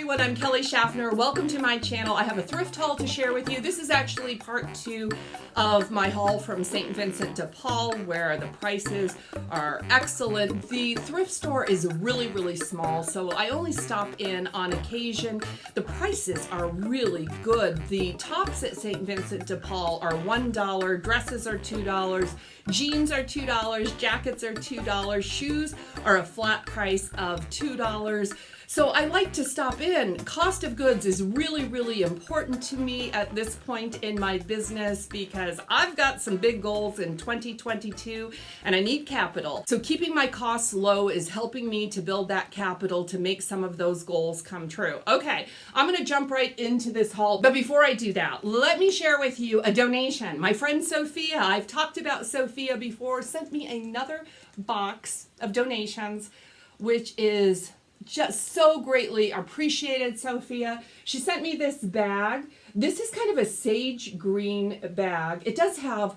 everyone, I'm Kelly Schaffner. Welcome to my channel. I have a thrift haul to share with you. This is actually part 2 of my haul from St. Vincent de Paul, where the prices are excellent. The thrift store is really small, so I only stop in on occasion. The prices are really good. The tops at St. Vincent de Paul are $1, dresses are $2, jeans are $2, jackets are $2, shoes are a flat price of $2. So I like to stop in. Cost of goods is really important to me at this point in my business because I've got some big goals in 2022 and I need capital. So keeping my costs low is helping me to build that capital to make some of those goals come true. Okay, I'm gonna jump right into this haul, but before I do that, let me share with you a donation. My friend Sophia, I've talked about Sophia before, sent me another box of donations, which is just so greatly appreciated, Sophia. She sent me this bag. This is kind of a sage green bag. It does have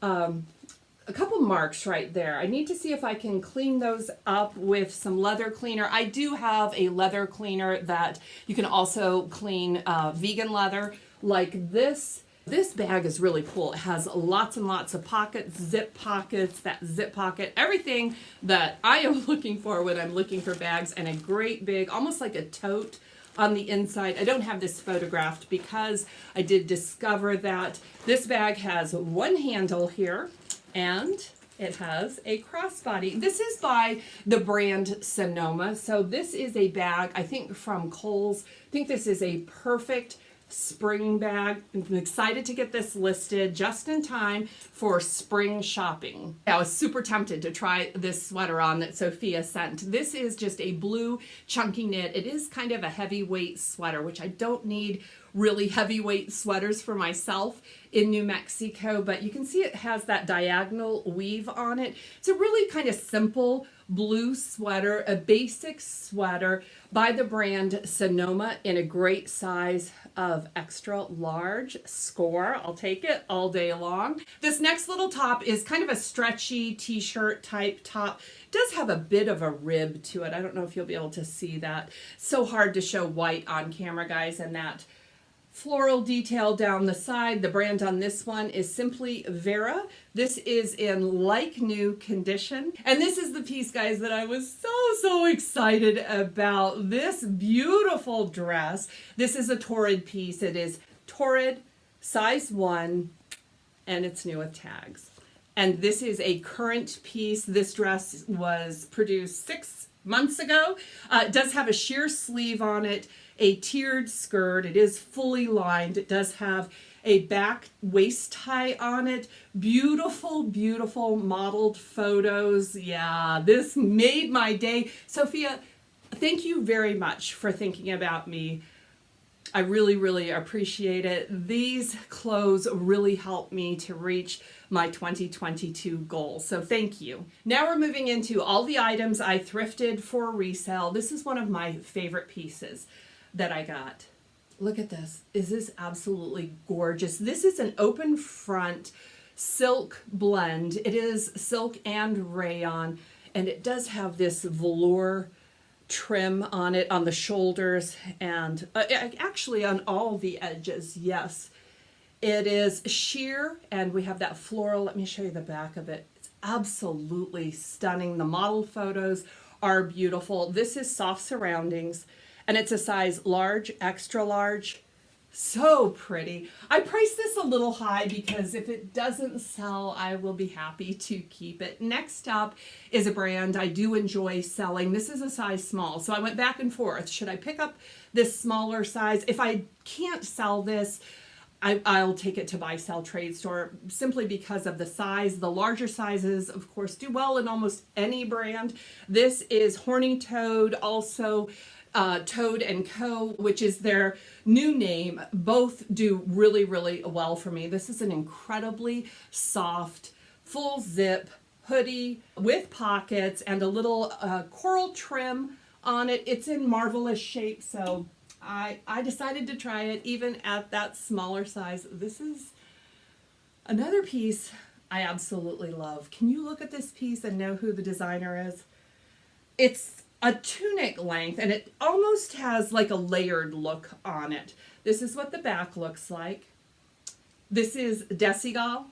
a couple marks right there. I need to see if I can clean those up with some leather cleaner. I do have a leather cleaner that you can also clean vegan leather like this. This bag is really cool. It has lots and lots of pockets, that zip pocket, everything that I am looking for when I'm looking for bags, and a great big, almost like a tote on the inside. I don't have this photographed because I did discover that this bag has one handle here and it has a crossbody. This is by the brand Sonoma. So this is a bag, I think from Kohl's. I think this is a perfect spring bag. I'm excited to get this listed just in time for spring shopping. I was super tempted to try this sweater on that Sophia sent. This is just a blue chunky knit. It is kind of a heavyweight sweater, which I don't need really heavyweight sweaters for myself in New Mexico, but you can see it has that diagonal weave on it. It's a really kind of simple blue sweater, a basic sweater by the brand Sonoma in a great size of extra large. Score, I'll take it all day long. This next little top is kind of a stretchy t-shirt type top. It does have a bit of a rib to it. I don't know if you'll be able to see that. So hard to show white on camera, guys, and that floral detail down the side. The brand on this one is simply Vera. This is in like new condition. And this is the piece, guys, that I was so excited about. This beautiful dress. This is a Torrid piece. It is Torrid, size 1, and it's new with tags. And this is a current piece. This dress was produced 6 months ago. It does have a sheer sleeve on it, a tiered skirt. It is fully lined. It does have a back waist tie on it. Beautiful modeled photos. Yeah, this made my day. Sophia, thank you very much for thinking about me. I really appreciate it. These clothes really help me to reach my 2022 goal. So thank you. Now we're moving into all the items I thrifted for resale. This is one of my favorite pieces that I got. Look at this. Is this absolutely gorgeous? This is an open front silk blend. It is silk and rayon, and it does have this velour trim on it on the shoulders and actually on all the edges. Yes, it is sheer, and we have that floral. Let me show you the back of it. It's absolutely stunning. The model photos are beautiful. This is soft surroundings, and it's a size large, extra large. So pretty. I priced this a little high because if it doesn't sell, I will be happy to keep it. Next up is a brand I do enjoy selling. This is a size small, so I went back and forth. Should I pick up this smaller size? If I can't sell this, I'll take it to buy, sell, trade store simply because of the size. The larger sizes, of course, do well in almost any brand. This is Horny Toad, also Toad & Co., which is their new name. Both do really well for me. This is an incredibly soft, full zip hoodie with pockets and a little coral trim on it. It's in marvelous shape, so I decided to try it even at that smaller size. This is another piece I absolutely love. Can you look at this piece and know who the designer is? It's a tunic length, and it almost has like a layered look on it. This is what the back looks like. This is Desigal.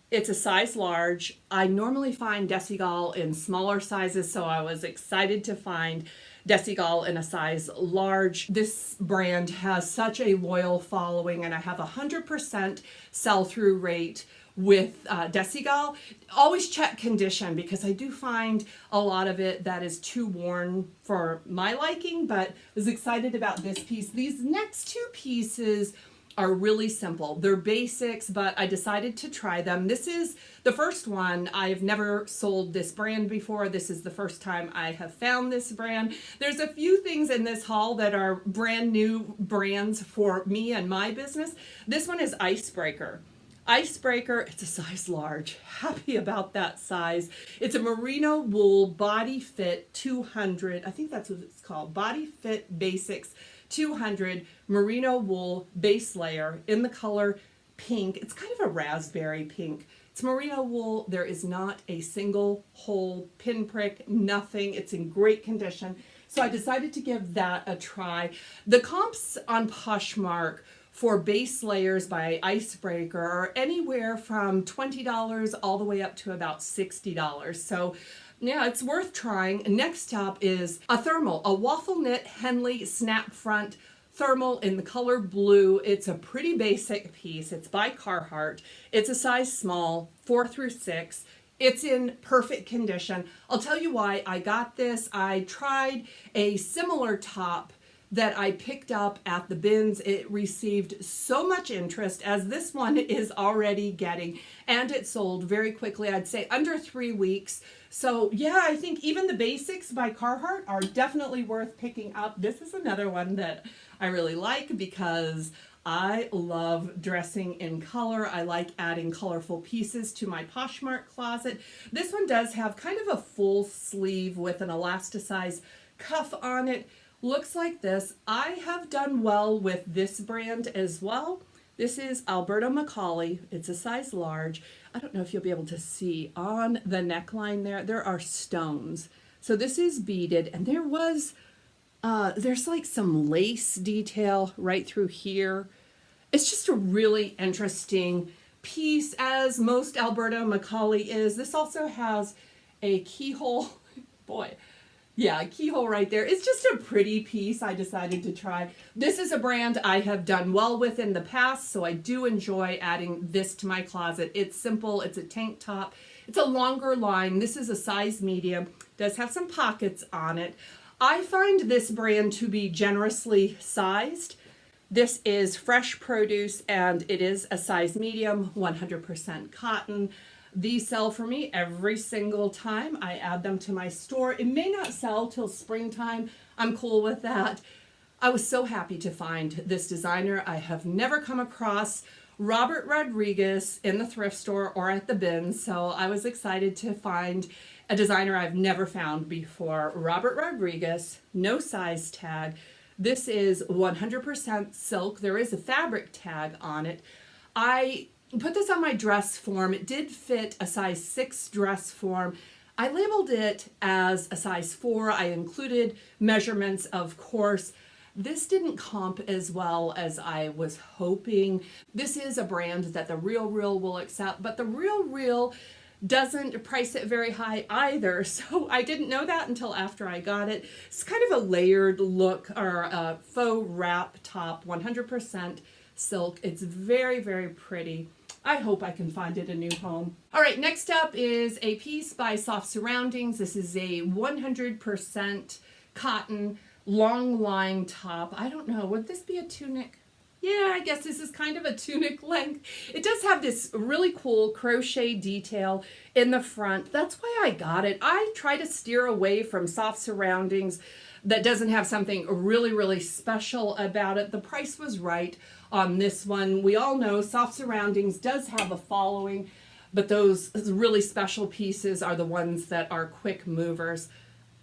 It's a size large. I normally find Desigal in smaller sizes, so I was excited to find Desigal in a size large. This brand has such a loyal following, and I have 100% sell-through rate with Desigal. Always check condition, because I do find a lot of it that is too worn for my liking, but I was excited about this piece. These next two pieces are really simple. They're basics, but I decided to try them. This is the first one. I've never sold this brand before. This is the first time I have found this brand. There's a few things in this haul that are brand new brands for me and my business. This one is Icebreaker. Icebreaker, it's a size large. Happy about that size. It's a merino wool body fit 200. I think that's what it's called. Body Fit Basics 200 merino wool base layer in the color pink. It's kind of a raspberry pink. It's merino wool. There is not a single hole, pinprick, nothing. It's in great condition. So I decided to give that a try. The comps on Poshmark for base layers by Icebreaker are anywhere from $20 all the way up to about $60. So yeah, it's worth trying. Next up is a thermal, a waffle knit Henley snap front thermal in the color blue. It's a pretty basic piece. It's by Carhartt. It's a size small, 4 through 6. It's in perfect condition. I'll tell you why I got this. I tried a similar top that I picked up at the bins. It received so much interest, as this one is already getting, and it sold very quickly. I'd say under 3 weeks. So yeah, I think even the basics by Carhartt are definitely worth picking up. This is another one that I really like because I love dressing in color. I like adding colorful pieces to my Poshmark closet. This one does have kind of a full sleeve with an elasticized cuff on it. Looks like this. I have done well with this brand as well. This is Alberta McCauley. It's a size large. I don't know if you'll be able to see on the neckline there are stones. So this is beaded, and there's like some lace detail right through here. It's just a really interesting piece, as most Alberta McCauley is. This also has a keyhole. Boy. Yeah, a keyhole right there. It's just a pretty piece I decided to try. This is a brand I have done well with in the past, so I do enjoy adding this to my closet. It's simple. It's a tank top. It's a longer line. This is a size medium. Does have some pockets on it. I find this brand to be generously sized. This is fresh produce, and it is a size medium, 100% cotton. These sell for me every single time I add them to my store. It may not sell till springtime. I'm cool with that. I was so happy to find this designer. I have never come across Robert Rodriguez in the thrift store or at the bins, so I was excited to find a designer I've never found before. Robert Rodriguez, no size tag. This is 100% silk. There is a fabric tag on it. I put this on my dress form. It did fit a size 6 dress form. I labeled it as a size 4. I included measurements, of course. This didn't comp as well as I was hoping. This is a brand that the Real will accept, but the Real doesn't price it very high either. So I didn't know that until after I got it. It's kind of a layered look, or a faux wrap top, 100% silk. It's very, very pretty. I hope I can find it a new home. All right, next up is a piece by Soft Surroundings. This is a 100% cotton long line top. I don't know, would this be a tunic? Yeah, I guess this is kind of a tunic length. It does have this really cool crochet detail in the front. That's why I got it. I try to steer away from Soft Surroundings that doesn't have something really, really special about it. The price was right on this one. We all know Soft Surroundings does have a following, but those really special pieces are the ones that are quick movers.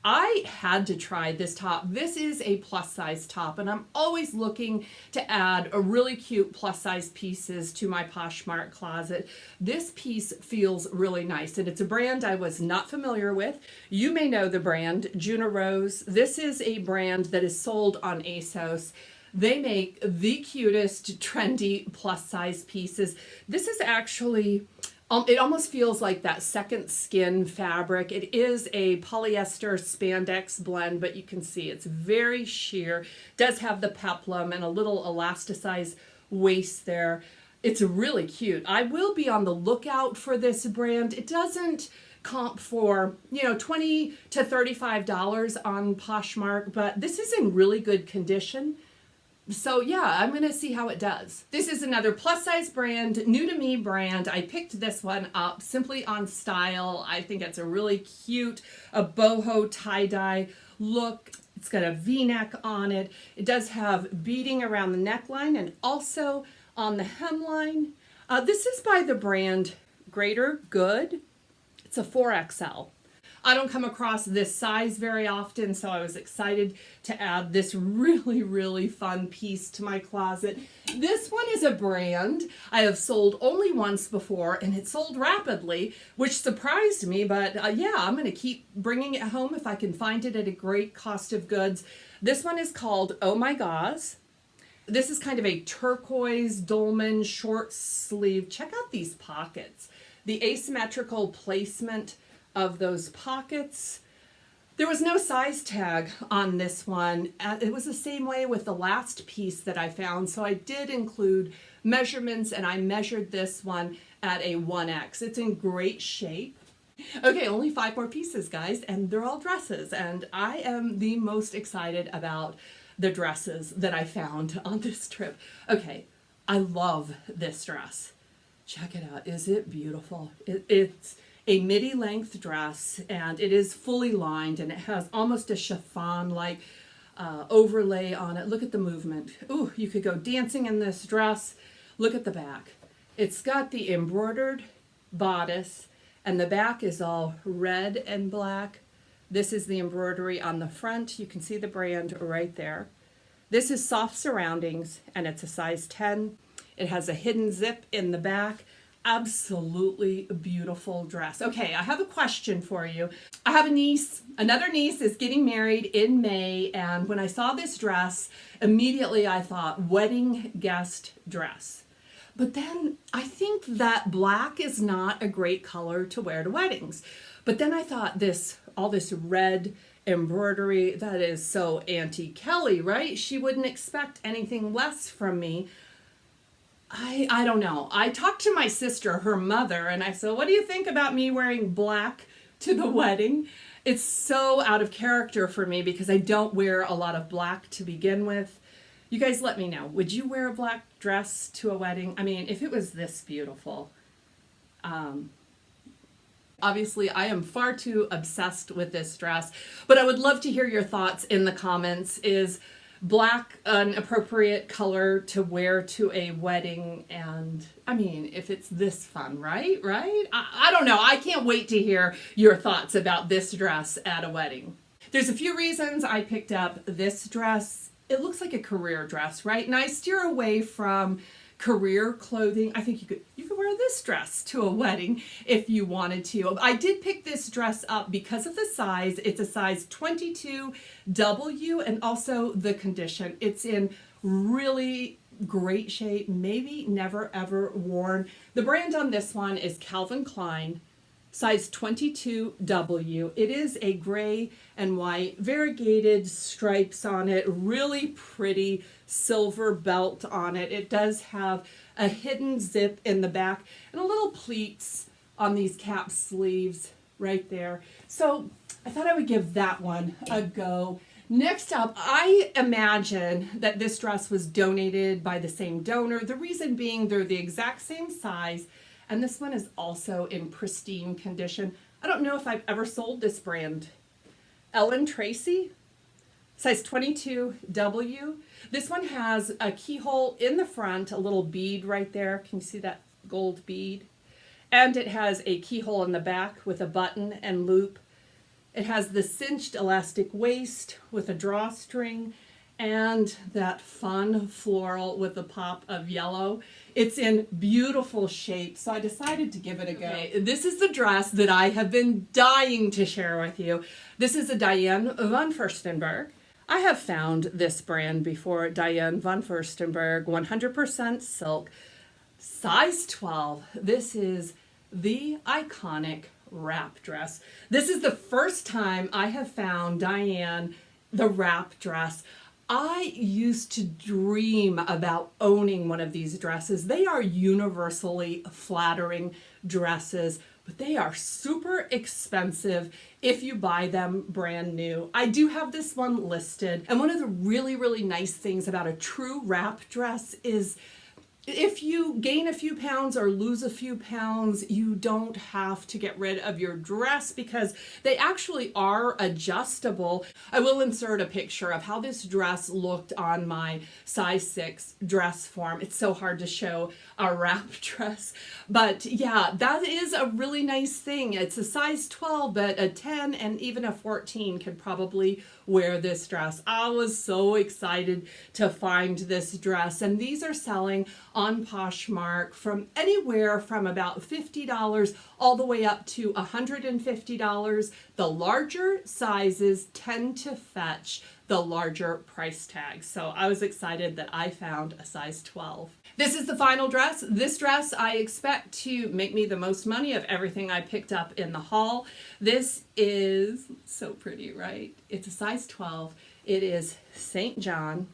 I had to try this top. This is a plus size top, and I'm always looking to add a really cute plus size pieces to my Poshmark closet. This piece feels really nice, and it's a brand I was not familiar with. You may know the brand, Juna Rose. This is a brand that is sold on ASOS. They make the cutest, trendy plus size pieces. This is actually, it almost feels like that second skin fabric. It is a polyester spandex blend, but you can see it's very sheer. It does have the peplum and a little elasticized waist there. It's really cute. I will be on the lookout for this brand. It doesn't comp for, $20 to $35 on Poshmark, but this is in really good condition. So yeah, I'm going to see how it does. This is another plus size brand, new to me brand. I picked this one up simply on style. I think it's a really cute, a boho tie-dye look. It's got a V-neck on it. It does have beading around the neckline and also on the hemline. This is by the brand Greater Good. It's a 4XL. I don't come across this size very often, so I was excited to add this really, really fun piece to my closet. This one is a brand I have sold only once before, and it sold rapidly, which surprised me, but yeah, I'm going to keep bringing it home if I can find it at a great cost of goods. This one is called Oh My Gauze. This is kind of a turquoise dolman short sleeve. Check out these pockets. The asymmetrical placement of those pockets. There was no size tag on this one. It was the same way with the last piece that I found, so I did include measurements, and I measured this one at a 1X. It's in great shape. Okay, only 5 more pieces, guys, and they're all dresses, and I am the most excited about the dresses that I found on this trip. Okay, I love this dress. Check it out. Is it beautiful? It's a midi length dress, and it is fully lined, and it has almost a chiffon-like overlay on it. Look at the movement. Ooh, you could go dancing in this dress. Look at the back. It's got the embroidered bodice, and the back is all red and black. This is the embroidery on the front. You can see the brand right there. This is soft surroundings, and it's a size 10. It has a hidden zip in the back. Absolutely beautiful dress. Okay, I have a question for you. I have a niece. Another niece is getting married in May, and when I saw this dress, immediately I thought wedding guest dress. But then I think that black is not a great color to wear to weddings. But then I thought all this red embroidery, that is so Auntie Kelly, right? She wouldn't expect anything less from me. I don't know. I talked to my sister, her mother, and I said, what do you think about me wearing black to the wedding? It's so out of character for me because I don't wear a lot of black to begin with. You guys let me know. Would you wear a black dress to a wedding? I mean, if it was this beautiful. Obviously, I am far too obsessed with this dress, but I would love to hear your thoughts in the comments. Is black an appropriate color to wear to a wedding? And I mean, if it's this fun, right? I don't know. I can't wait to hear your thoughts about this dress at a wedding. There's a few reasons I picked up this dress. It looks like a career dress, right? And I steer away from career clothing. I think you could wear this dress to a wedding if you wanted to. I did pick this dress up because of the size. It's a size 22W, and also the condition. It's in really great shape, maybe never ever worn. The brand on this one is Calvin Klein, size 22W. It is a gray and white, variegated stripes on it, really pretty silver belt on it. It does have a hidden zip in the back and a little pleats on these cap sleeves right there. So I thought I would give that one a go. Next up, I imagine that this dress was donated by the same donor. The reason being they're the exact same size, and this one is also in pristine condition. I don't know if I've ever sold this brand. Ellen Tracy, size 22W. This one has a keyhole in the front, a little bead right there. Can you see that gold bead? And it has a keyhole in the back with a button and loop. It has the cinched elastic waist with a drawstring and that fun floral with a pop of yellow. It's in beautiful shape, so I decided to give it a go. Okay, this is the dress that I have been dying to share with you. This is a Diane Von Furstenberg. I have found this brand before, Diane Von Furstenberg, 100% silk, size 12. This is the iconic wrap dress. This is the first time I have found Diane the wrap dress. I used to dream about owning one of these dresses. They are universally flattering dresses, but they are super expensive if you buy them brand new. I do have this one listed, and one of the really, really nice things about a true wrap dress is if you gain a few pounds or lose a few pounds, you don't have to get rid of your dress because they actually are adjustable. I will insert a picture of how this dress looked on my size 6 dress form. It's so hard to show a wrap dress. But yeah, that is a really nice thing. It's a size 12, but a 10 and even a 14 could probably wear this dress. I was so excited to find this dress, and these are selling on Poshmark from anywhere from about $50 all the way up to $150. The larger sizes tend to fetch the larger price tag. So I was excited that I found a size 12. This is the final dress. This dress I expect to make me the most money of everything I picked up in the haul. This is so pretty, right? It's a size 12. It is St. John,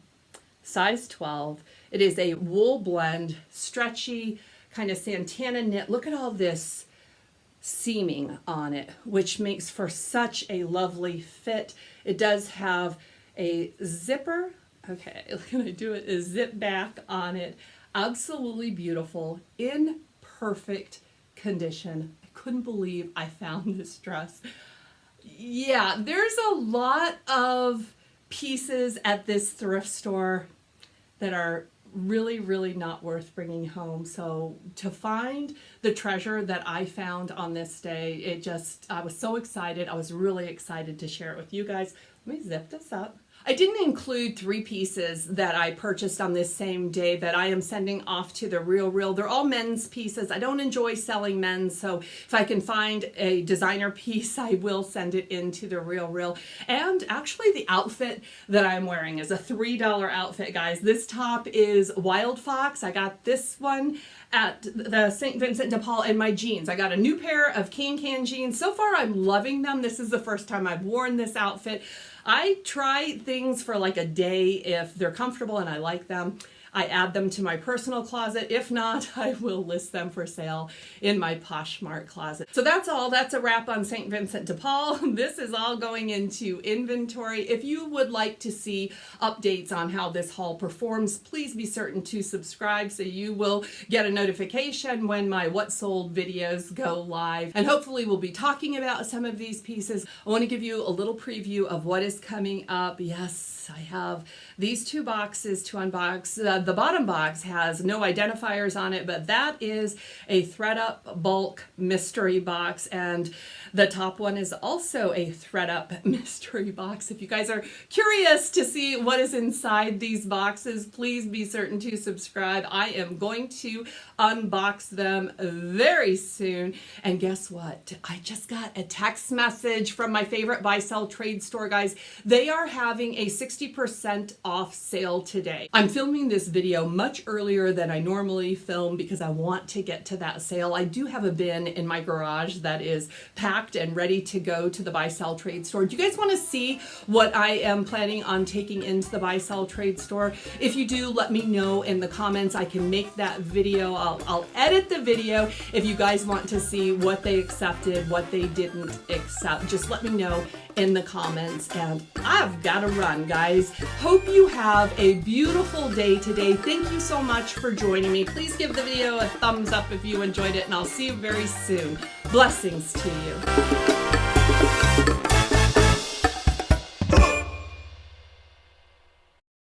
size 12. It is a wool blend, stretchy, kind of Santana knit. Look at all this seaming on it, which makes for such a lovely fit. It does have a zipper. Okay, can I do it? A zip back on it. Absolutely beautiful, in perfect condition. I couldn't believe I found this dress. Yeah, there's a lot of pieces at this thrift store that are really, really not worth bringing home. So to find the treasure that I found on this day, I was so excited. I was really excited to share it with you guys. Let me zip this up. I didn't include 3 pieces that I purchased on this same day that I am sending off to the Real. They're all men's pieces. I don't enjoy selling men's, so if I can find a designer piece, I will send it into the Real. And actually the outfit that I'm wearing is a $3 outfit, guys. This top is Wild Fox. I got this one at the St. Vincent de Paul, and my jeans. I got a new pair of Can jeans. So far I'm loving them. This is the first time I've worn this outfit. I try things for like a day. If they're comfortable and I like them, I add them to my personal closet. If not, I will list them for sale in my Poshmark Closet. So that's all. That's a wrap on St. Vincent de Paul. This is all going into inventory. If you would like to see updates on how this haul performs, please be certain to subscribe so you will get a notification when my What Sold videos go live. And hopefully we'll be talking about some of these pieces. I want to give you a little preview of what is coming up. Yes, I have these 2 boxes to unbox. The bottom box has no identifiers on it, but that is a ThredUp bulk mystery box, and the top one is also a ThredUp mystery box. If you guys are curious to see what is inside these boxes, please be certain to subscribe. I am going to unbox them very soon. And guess what? I just got a text message from my favorite buy-sell trade store, guys. They are having a 60% off sale today. I'm filming this video much earlier than I normally film because I want to get to that sale. I do have a bin in my garage that is packed and ready to go to the buy-sell trade store. Do you guys want to see what I am planning on taking into the buy-sell trade store? If you do, let me know in the comments. I can make that video. I'll edit the video if you guys want to see what they accepted, what they didn't accept. Just let me know in the comments, and I've got to run, guys. Hope you have a beautiful day today. Thank you so much for joining me. Please give the video a thumbs up if you enjoyed it, and I'll see you very soon. Blessings to you.